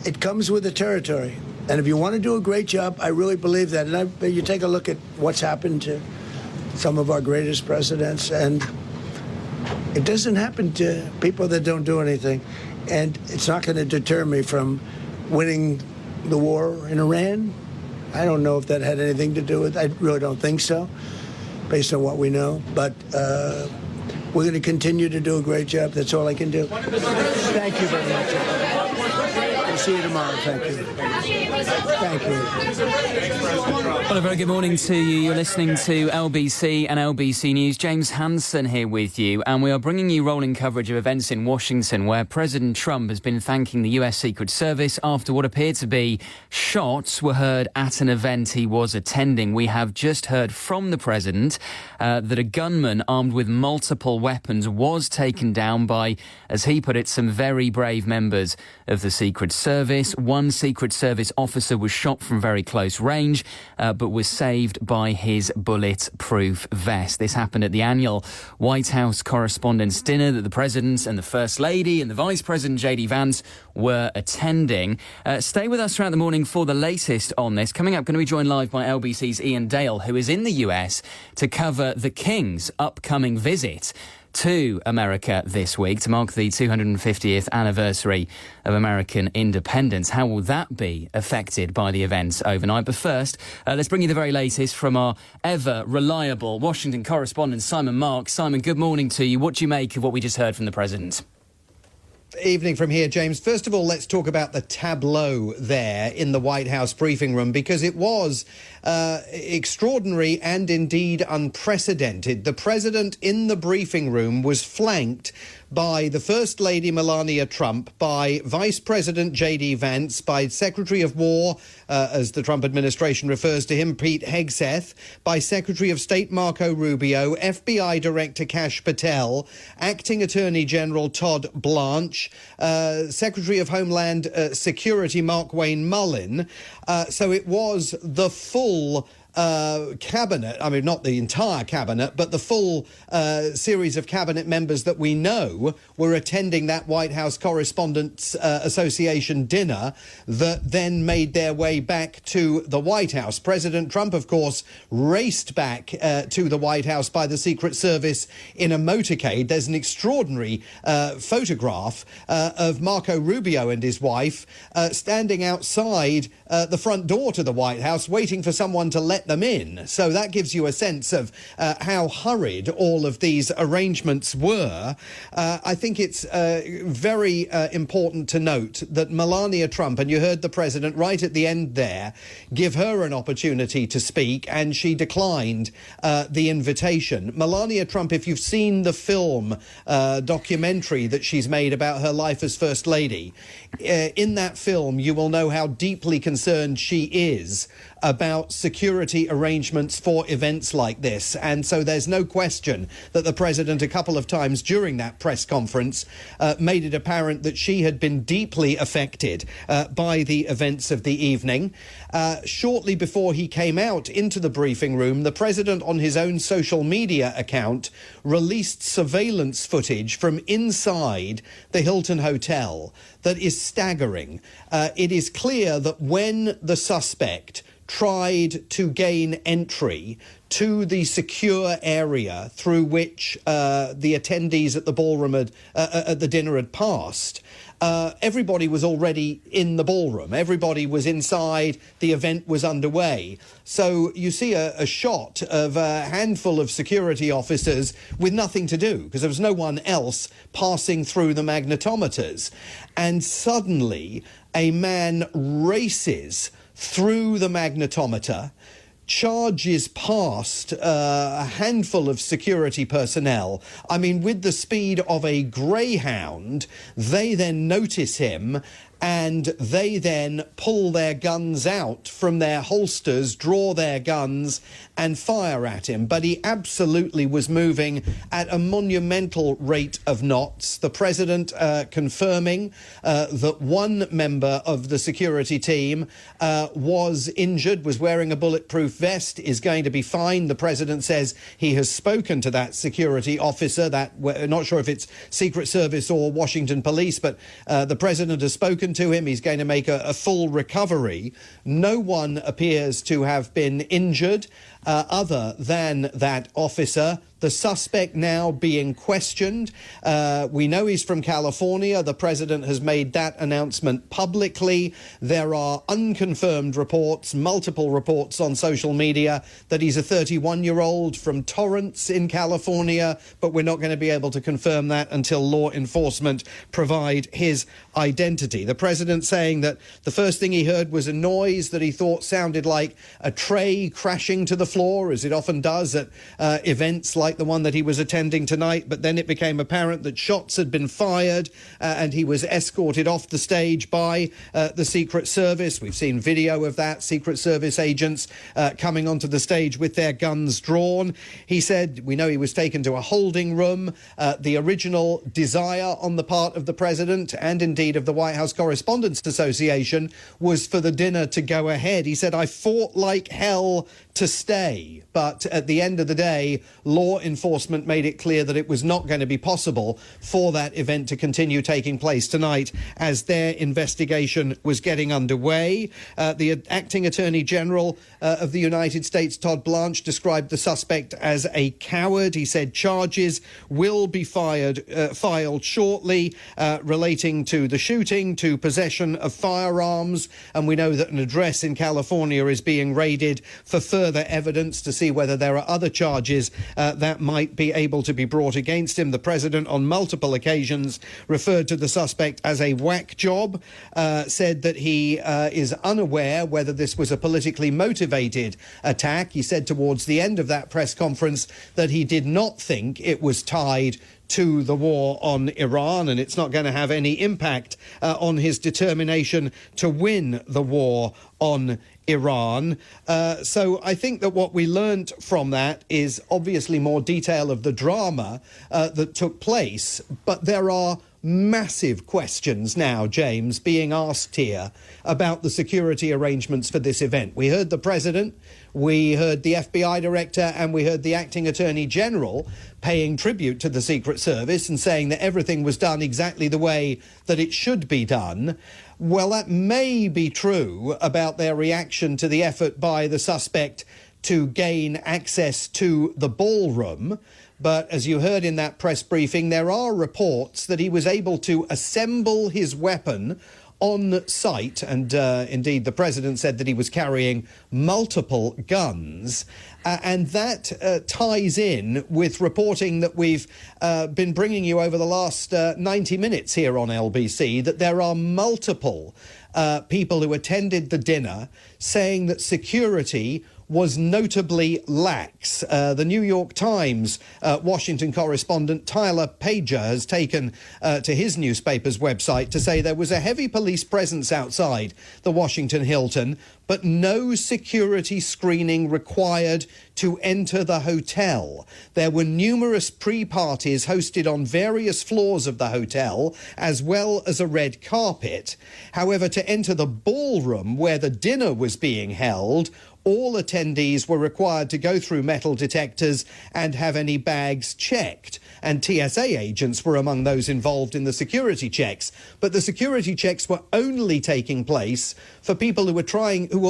it comes with the territory. And if you want to do a great job, I really believe that. And you take a look at what's happened to some of our greatest presidents, and it doesn't happen to people that don't do anything. And it's not going to deter me from winning the war in Iran. I don't know if that had anything to do with it. I really don't think so, based on what we know. But we're going to continue to do a great job. That's all I can do. Thank you very much. We'll see you tomorrow. Thank you. Thank you. Well, a very good morning to you. You're listening to LBC and LBC News. James Hansen here with you, and we are bringing you rolling coverage of events in Washington where President Trump has been thanking the US Secret Service after what appeared to be shots were heard at an event he was attending. We have just heard from the president that a gunman armed with multiple weapons was taken down by, as he put it, some very brave members of the Secret Service. One Secret Service officer was shot from very close range, but was saved by his bulletproof vest. This happened at the annual White House Correspondents' dinner that the President and the First Lady and the Vice President, J.D. Vance, were attending. Stay with us throughout the morning for the latest on this. Coming up, going to be joined live by LBC's Ian Dale, who is in the US to cover the King's upcoming visit to America this week to mark the 250th anniversary of American independence. How will that be affected by the events overnight? But first, let's bring you the very latest from our ever-reliable Washington correspondent, Simon Marks. Simon, good morning to you. What do you make of what we just heard from the President? Evening from here, James. First of all, let's talk about the tableau there in the White House briefing room, because it was extraordinary and indeed unprecedented. The president in the briefing room was flanked by the First Lady Melania Trump, by Vice President J.D. Vance, by Secretary of War, as the Trump administration refers to him, Pete Hegseth, by Secretary of State Marco Rubio, FBI Director Kash Patel, Acting Attorney General Todd Blanche, Secretary of Homeland Security Mark Wayne Mullin. So it was the full cabinet, I mean, not the entire cabinet, but the full series of cabinet members that we know were attending that White House Correspondents Association dinner that then made their way back to the White House. President Trump, of course, raced back to the White House by the Secret Service in a motorcade. There's an extraordinary photograph of Marco Rubio and his wife standing outside the front door to the White House, waiting for someone to let them in. So that gives you a sense of how hurried all of these arrangements were. I think it's very important to note that Melania Trump, and you heard the president right at the end there, give her an opportunity to speak, and she declined the invitation. Melania Trump, if you've seen the film documentary that she's made about her life as First Lady, in that film you will know how deeply concerned she is about security arrangements for events like this. And so there's no question that the president a couple of times during that press conference made it apparent that she had been deeply affected by the events of the evening. Shortly before he came out into the briefing room, the president on his own social media account released surveillance footage from inside the Hilton Hotel that is staggering. It is clear that when the suspect tried to gain entry to the secure area through which the attendees at the ballroom at the dinner had passed, everybody was already in the ballroom. Everybody was inside. The event was underway. So you see a shot of a handful of security officers with nothing to do because there was no one else passing through the magnetometers. And suddenly a man races through the magnetometer, charges past a handful of security personnel. I mean, with the speed of a greyhound, they then notice him and they then pull their guns out from their holsters, draw their guns and fire at him. But he absolutely was moving at a monumental rate of knots. The president confirming that one member of the security team was injured, was wearing a bulletproof vest, is going to be fine. The president says he has spoken to that security officer, that, not sure if it's Secret Service or Washington Police, but the president has spoken spoken to him. He's going to make a full recovery. No one appears to have been injured other than that officer. The suspect now being questioned. We know he's from California. The president has made that announcement publicly. There are unconfirmed reports, multiple reports on social media, that he's a 31-year-old from Torrance in California, but we're not going to be able to confirm that until law enforcement provide his identity. The president saying that the first thing he heard was a noise that he thought sounded like a tray crashing to the floor, as it often does at events like the one that he was attending tonight, but then it became apparent that shots had been fired and he was escorted off the stage by the Secret Service. We've seen video of that, Secret Service agents coming onto the stage with their guns drawn. He said, we know he was taken to a holding room. The original desire on the part of the president and indeed of the White House Correspondents Association was for the dinner to go ahead. He said, I fought like hell to stay, but at the end of the day, law enforcement made it clear that it was not going to be possible for that event to continue taking place tonight as their investigation was getting underway. The acting Attorney General of the United States, Todd Blanche, described the suspect as a coward. He said charges will be filed shortly relating to the shooting, to possession of firearms, and we know that an address in California is being raided for further evidence to see whether there are other charges that might be able to be brought against him. The president on multiple occasions referred to the suspect as a whack job, said that he is unaware whether this was a politically motivated attack. He said towards the end of that press conference that he did not think it was tied to the war on Iran, and it's not going to have any impact on his determination to win the war on Iran. So I think that what we learned from that is obviously more detail of the drama that took place, but there are massive questions now, James, being asked here about the security arrangements for this event. We heard the president, we heard the FBI director, and we heard the acting attorney general paying tribute to the Secret Service and saying that everything was done exactly the way that it should be done. Well, that may be true about their reaction to the effort by the suspect to gain access to the ballroom. But as you heard in that press briefing, there are reports that he was able to assemble his weapon on site. And indeed, the president said that he was carrying multiple guns. And that ties in with reporting that we've been bringing you over the last 90 minutes here on LBC, that there are multiple people who attended the dinner saying that security was notably lax. The New York Times Washington correspondent Tyler Pager has taken to his newspaper's website to say there was a heavy police presence outside the Washington Hilton, but no security screening required to enter the hotel. There were numerous pre-parties hosted on various floors of the hotel, as well as a red carpet. However, to enter the ballroom where the dinner was being held, all attendees were required to go through metal detectors and have any bags checked. And TSA agents were among those involved in the security checks. But the security checks were only taking place for people who were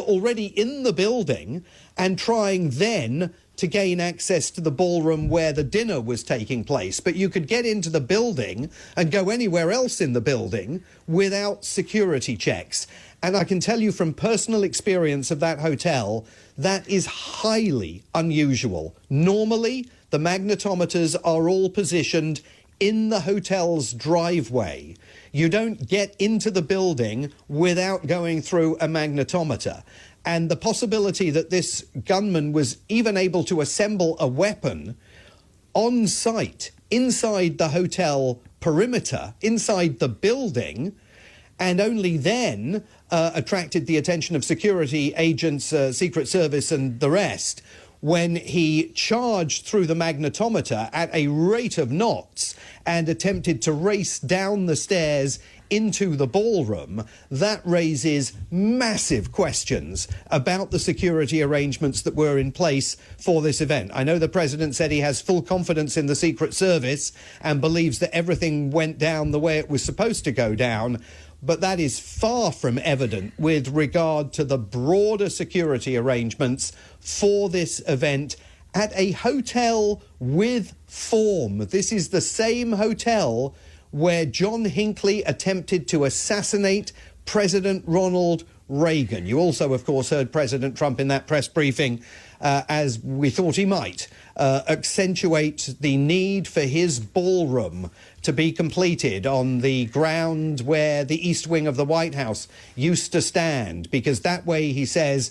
already in the building and trying then to gain access to the ballroom where the dinner was taking place. But you could get into the building and go anywhere else in the building without security checks. And I can tell you from personal experience of that hotel, that is highly unusual. Normally, the magnetometers are all positioned in the hotel's driveway. You don't get into the building without going through a magnetometer. And the possibility that this gunman was even able to assemble a weapon on site, inside the hotel perimeter, inside the building, and only then attracted the attention of security agents, Secret Service and the rest, when he charged through the magnetometer at a rate of knots and attempted to race down the stairs into the ballroom. That raises massive questions about the security arrangements that were in place for this event. I know the president said he has full confidence in the Secret Service and believes that everything went down the way it was supposed to go down. but that is far from evident with regard to the broader security arrangements for this event at a hotel with form. This is the same hotel where John Hinckley attempted to assassinate President Ronald Reagan. You also, of course, heard President Trump in that press briefing, as we thought he might, accentuate the need for his ballroom to be completed on the ground where the east wing of the White House used to stand, because that way, he says,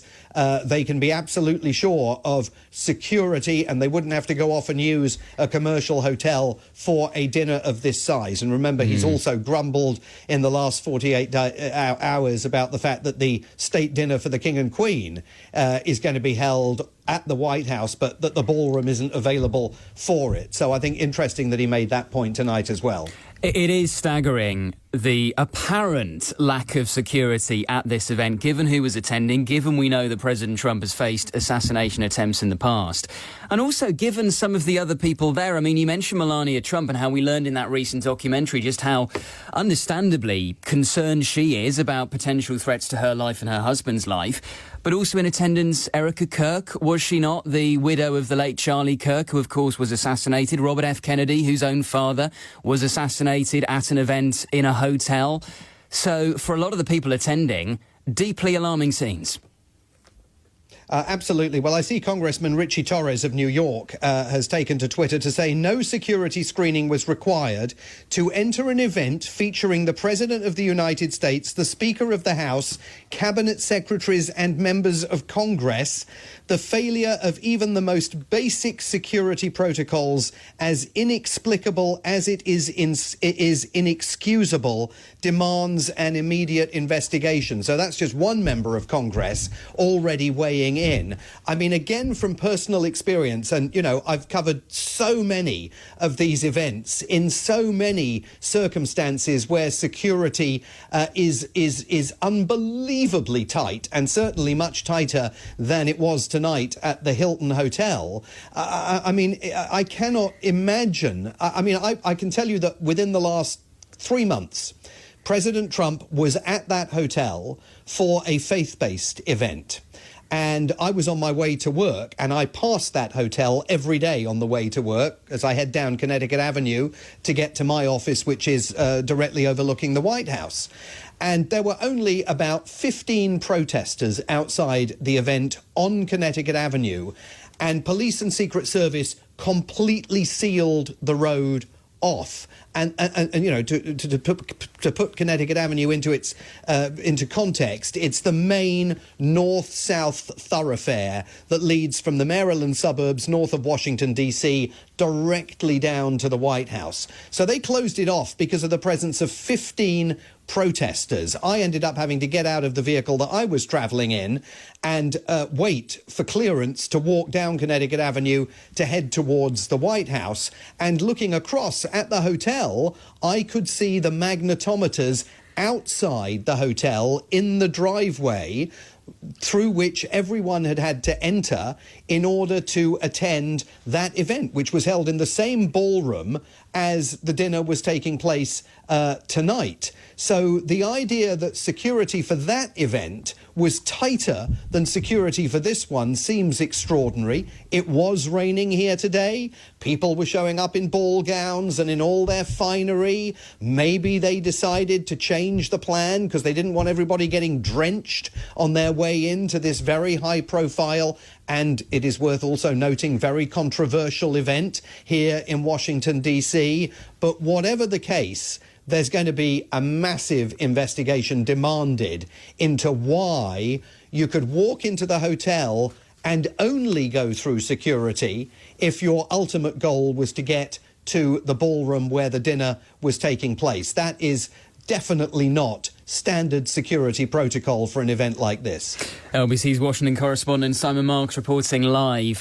they can be absolutely sure of security and they wouldn't have to go off and use a commercial hotel for a dinner of this size. And remember, he's also grumbled in the last 48 hours about the fact that the state dinner for the King and Queen is going to be held at the White House, but that the ballroom isn't available for it. So I think interesting that he made that point tonight as well. It is staggering, the apparent lack of security at this event, given who was attending, given we know that President Trump has faced assassination attempts in the past, and also given some of the other people there. I mean, you mentioned Melania Trump and how we learned in that recent documentary just how understandably concerned she is about potential threats to her life and her husband's life. But also in attendance, Erica Kirk, was she not? The widow of the late Charlie Kirk, who of course was assassinated. Robert F. Kennedy, whose own father was assassinated at an event in a hotel. So for a lot of the people attending, deeply alarming scenes. Absolutely. Well, I see Congressman Richie Torres of New York has taken to Twitter to say no security screening was required to enter an event featuring the President of the United States, the Speaker of the House, cabinet secretaries and members of Congress. The failure of even the most basic security protocols, as inexplicable as it is inexcusable, demands an immediate investigation. So that's just one member of Congress already weighing in. I mean, again, from personal experience, and, you know, I've covered so many of these events in so many circumstances where security is unbelievably tight, and certainly much tighter than it was tonight at the Hilton Hotel. I mean, I cannot imagine. I can tell you that within the last 3 months, President Trump was at that hotel for a faith-based event. And I was on my way to work, and I passed that hotel every day on the way to work as I head down Connecticut Avenue to get to my office, which is directly overlooking the White House. And there were only about 15 protesters outside the event on Connecticut Avenue, and police and Secret Service completely sealed the road off. And you know, to put Connecticut Avenue into context, it's the main north-south thoroughfare that leads from the Maryland suburbs north of Washington, D.C., directly down to the White House. So they closed it off because of the presence of 15 protesters. I ended up having to get out of the vehicle that I was travelling in and wait for clearance to walk down Connecticut Avenue to head towards the White House. And looking across at the hotel, I could see the magnetometers outside the hotel in the driveway through which everyone had to enter in order to attend that event, which was held in the same ballroom as the dinner was taking place tonight. So the idea that security for that event was tighter than security for this one seems extraordinary. It was raining here today. People were showing up in ball gowns and in all their finery. Maybe they decided to change the plan because they didn't want everybody getting drenched on their way into this very high-profile and, it is worth also noting, very controversial event here in Washington, D.C. But whatever the case, there's going to be a massive investigation demanded into why you could walk into the hotel and only go through security if your ultimate goal was to get to the ballroom where the dinner was taking place. That is definitely not standard security protocol for an event like this. LBC's Washington correspondent Simon Marks reporting live.